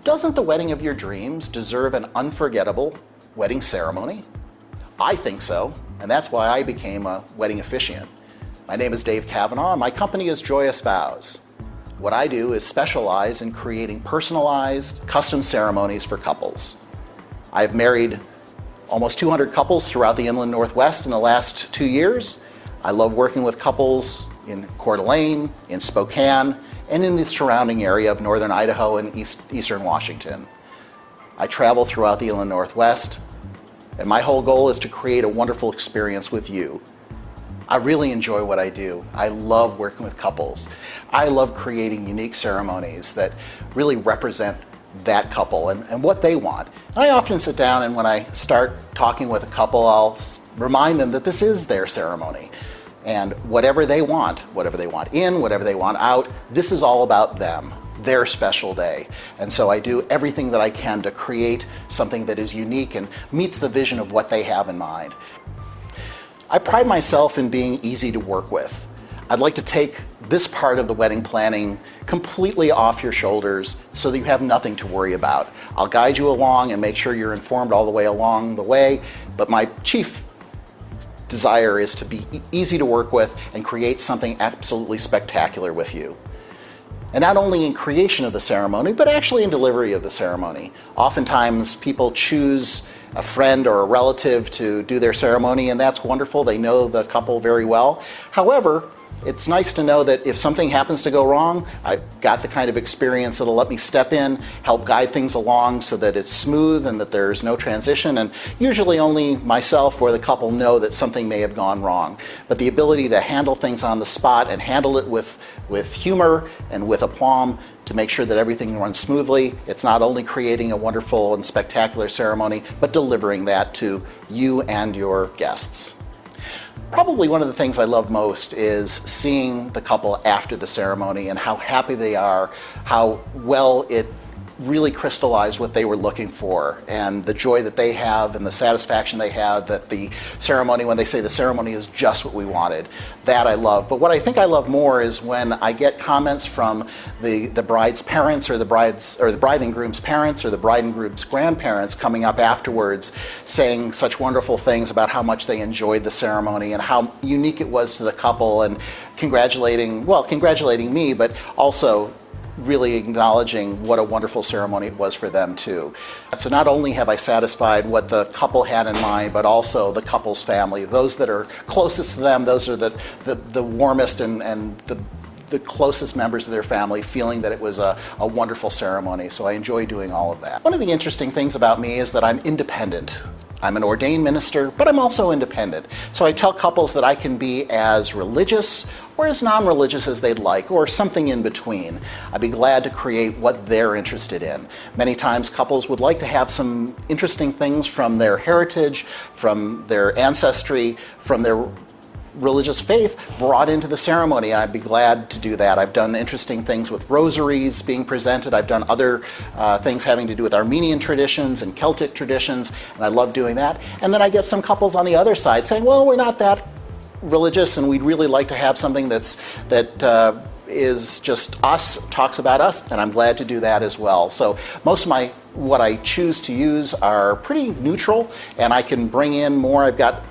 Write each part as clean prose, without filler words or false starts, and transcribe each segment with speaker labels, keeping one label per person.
Speaker 1: Doesn't the wedding of your dreams deserve an unforgettable wedding ceremony? I think so, and that's why I became a wedding officiant. My name is Dave Cavanaugh, and my company is Joyous Vows. What I do is specialize in creating personalized, custom ceremonies for couples. I've married almost 200 couples throughout the Inland Northwest in the last 2 years. I love working with couples in Coeur d'Alene, in Spokane, and in the surrounding area of northern Idaho and eastern Washington. I travel throughout the Inland Northwest, and my whole goal is to create a wonderful experience with you. I really enjoy what I do. I love working with couples. I love creating unique ceremonies that really represent that couple and what they want. And I often sit down, and when I start talking with a couple, I'll remind them that this is their ceremony. And whatever they want in, whatever they want out, this is all about them, their special day. And so I do everything that I can to create something that is unique and meets the vision of what they have in mind. I pride myself in being easy to work with. I'd like to take this part of the wedding planning completely off your shoulders so that you have nothing to worry about. I'll guide you along and make sure you're informed all the way along the way, but my chief desire is to be easy to work with and create something absolutely spectacular with you. And not only in creation of the ceremony, but actually in delivery of the ceremony. Oftentimes people choose a friend or a relative to do their ceremony, and that's wonderful. They know the couple very well. However, it's nice to know that if something happens to go wrong, I've got the kind of experience that'll let me step in, help guide things along so that it's smooth and that there's no transition. And usually only myself or the couple know that something may have gone wrong. But the ability to handle things on the spot and handle it with humor and with aplomb to make sure that everything runs smoothly, it's not only creating a wonderful and spectacular ceremony, but delivering that to you and your guests. Probably one of the things I love most is seeing the couple after the ceremony and how happy they are, how well it really crystallized what they were looking for, and the joy that they have and the satisfaction they have that the ceremony, when they say the ceremony is just what we wanted. That I love. But what I think I love more is when I get comments from the bride's parents or the bride and groom's parents or the bride and groom's grandparents coming up afterwards saying such wonderful things about how much they enjoyed the ceremony and how unique it was to the couple, and congratulating me, but also really acknowledging what a wonderful ceremony it was for them too. So not only have I satisfied what the couple had in mind, but also the couple's family, those that are closest to them, those are the warmest and the closest members of their family, feeling that it was a wonderful ceremony. So I enjoy doing all of that. One of the interesting things about me is that I'm independent. I'm an ordained minister, but I'm also independent. So I tell couples that I can be as religious or as non-religious as they'd like, or something in between. I'd be glad to create what they're interested in. Many times couples would like to have some interesting things from their heritage, from their ancestry, from their religious faith brought into the ceremony, and I'd be glad to do that. I've done interesting things with rosaries being presented. I've done other things having to do with Armenian traditions and Celtic traditions, and I love doing that. And then I get some couples on the other side saying, well, we're not that religious and we'd really like to have something that is just us, talks about us, and I'm glad to do that as well. So most of what I choose to use are pretty neutral, and I can bring in more. I've got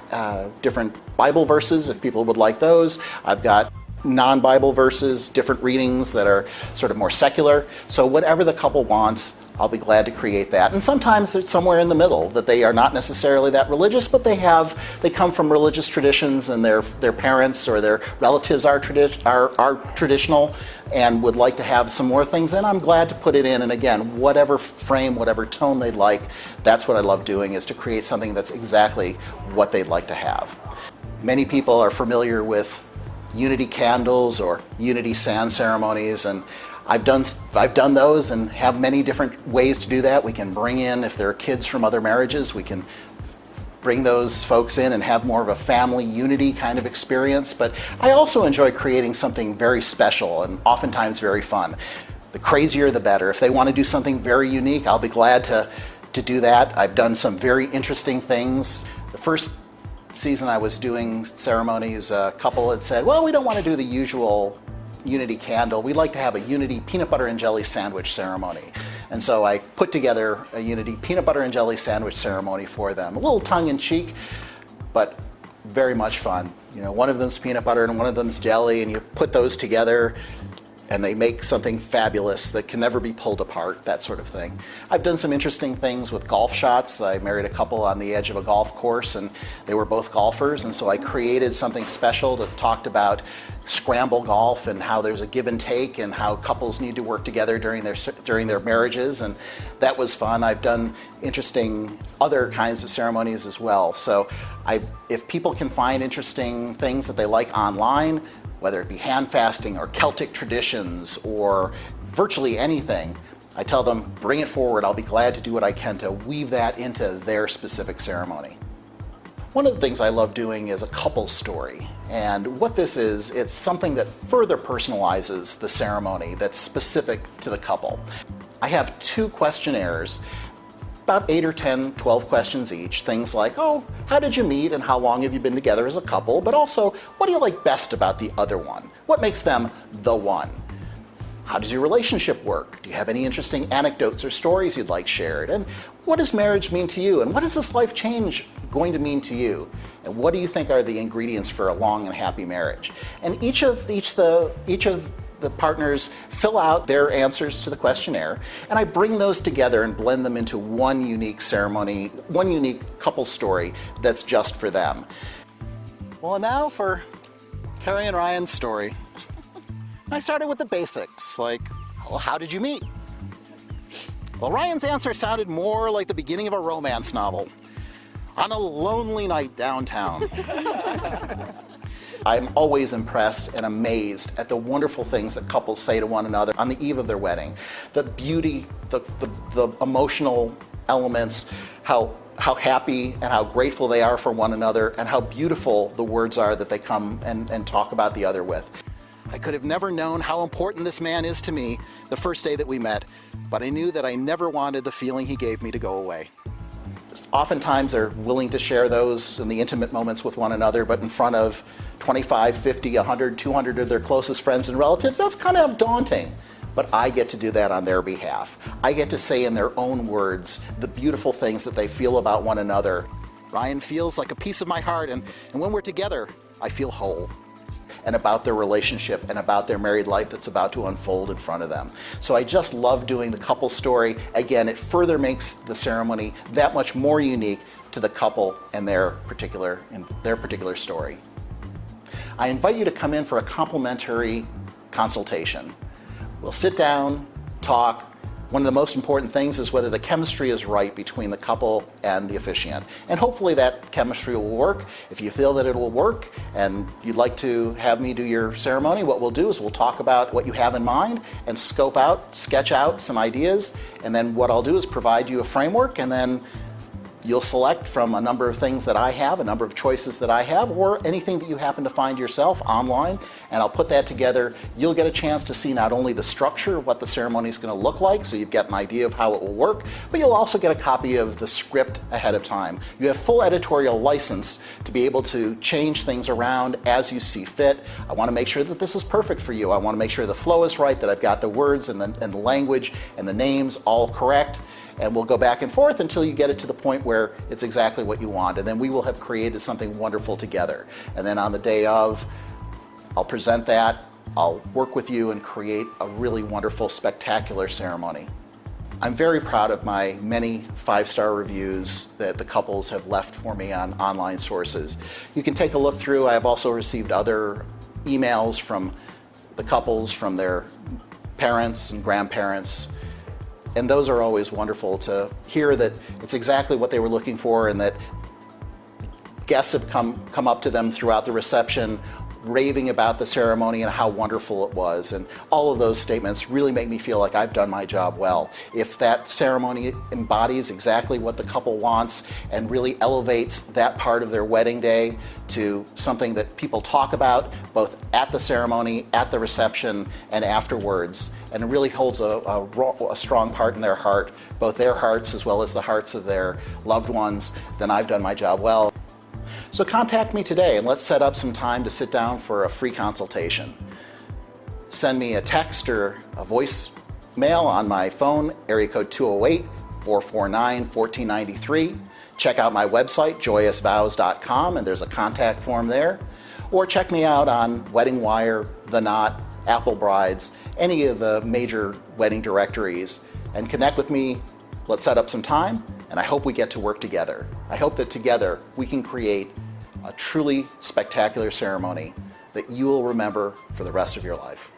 Speaker 1: different Bible verses if people would like those. I've got non-Bible verses, different readings that are sort of more secular. So whatever the couple wants, I'll be glad to create that. And sometimes it's somewhere in the middle, that they are not necessarily that religious, but they come from religious traditions, and their parents or their relatives are traditional and would like to have some more things in. I'm glad to put it in, and again, whatever frame, whatever tone they'd like, that's what I love doing, is to create something that's exactly what they'd like to have. Many people are familiar with unity candles or unity sand ceremonies, and I've done those and have many different ways to do that. We can bring in, if there are kids from other marriages, we can bring those folks in and have more of a family unity kind of experience. But I also enjoy creating something very special and oftentimes very fun. The crazier the better. If they want to do something very unique, I'll be glad to do that. I've done some very interesting things. The first season I was doing ceremonies, a couple had said, well, we don't want to do the usual unity candle. We'd like to have a unity peanut butter and jelly sandwich ceremony. And so I put together a Unity peanut butter and jelly sandwich ceremony for them. A little tongue-in-cheek, but very much fun. You know, one of them's peanut butter and one of them's jelly, and you put those together and they make something fabulous that can never be pulled apart, that sort of thing. I've done some interesting things with golf shots. I married a couple on the edge of a golf course, and they were both golfers, and so I created something special that talked about scramble golf and how there's a give and take and how couples need to work together during their marriages, and that was fun. I've done interesting other kinds of ceremonies as well. So if people can find interesting things that they like online, whether it be hand fasting or Celtic traditions or virtually anything, I tell them, bring it forward. I'll be glad to do what I can to weave that into their specific ceremony. One of the things I love doing is a couple story. And what this is, it's something that further personalizes the ceremony that's specific to the couple. I have 2 questionnaires, about 8 or 10, 12 questions each. Things like, oh, how did you meet and how long have you been together as a couple? But also, what do you like best about the other one? What makes them the one? How does your relationship work? Do you have any interesting anecdotes or stories you'd like shared? And what does marriage mean to you? And what is this life change going to mean to you? And what do you think are the ingredients for a long and happy marriage? And each of the partners fill out their answers to the questionnaire, and I bring those together and blend them into one unique ceremony, one unique couple story that's just for them. Well, and now for Carrie and Ryan's story. I started with the basics, like, well, how did you meet? Well, Ryan's answer sounded more like the beginning of a romance novel. On a lonely night downtown. I'm always impressed and amazed at the wonderful things that couples say to one another on the eve of their wedding. The beauty, the emotional elements, how happy and how grateful they are for one another, and how beautiful the words are that they come and talk about the other with. I could have never known how important this man is to me the first day that we met, but I knew that I never wanted the feeling he gave me to go away. Oftentimes they're willing to share those in the intimate moments with one another, but in front of 25, 50, 100, 200 of their closest friends and relatives, that's kind of daunting. But I get to do that on their behalf. I get to say in their own words the beautiful things that they feel about one another. Ryan feels like a piece of my heart, and when we're together, I feel whole. And about their relationship and about their married life that's about to unfold in front of them. So I just love doing the couple story. Again, it further makes the ceremony that much more unique to the couple and their particular story. I invite you to come in for a complimentary consultation. We'll sit down, talk. One of the most important things is whether the chemistry is right between the couple and the officiant. And hopefully that chemistry will work. If you feel that it will work and you'd like to have me do your ceremony, what we'll do is we'll talk about what you have in mind and sketch out some ideas. And then what I'll do is provide you a framework, and then you'll select from a number of things that I have, a number of choices that I have, or anything that you happen to find yourself online, and I'll put that together. You'll get a chance to see not only the structure of what the ceremony is going to look like, so you've got an idea of how it will work, but you'll also get a copy of the script ahead of time. You have full editorial license to be able to change things around as you see fit. I want to make sure that this is perfect for you. I want to make sure the flow is right, that I've got the words and the language and the names all correct. And we'll go back and forth until you get it to the point where it's exactly what you want. And then we will have created something wonderful together. And then on the day of, I'll present that, I'll work with you and create a really wonderful, spectacular ceremony. I'm very proud of my many 5-star reviews that the couples have left for me on online sources. You can take a look through. I have also received other emails from the couples, from their parents and grandparents. And those are always wonderful to hear that it's exactly what they were looking for, and that guests have come up to them throughout the reception raving about the ceremony and how wonderful it was. And all of those statements really make me feel like I've done my job well. If that ceremony embodies exactly what the couple wants and really elevates that part of their wedding day to something that people talk about both at the ceremony, at the reception, and afterwards, and it really holds a strong part in their heart, both their hearts as well as the hearts of their loved ones, then I've done my job well. So contact me today and let's set up some time to sit down for a free consultation. Send me a text or a voice voicemail on my phone, area code 208-449-1493. Check out my website, joyousvows.com, and there's a contact form there. Or check me out on Wedding Wire, The Knot, Apple Brides, any of the major wedding directories, and connect with me. Let's set up some time, and I hope we get to work together. I hope that together we can create a truly spectacular ceremony that you will remember for the rest of your life.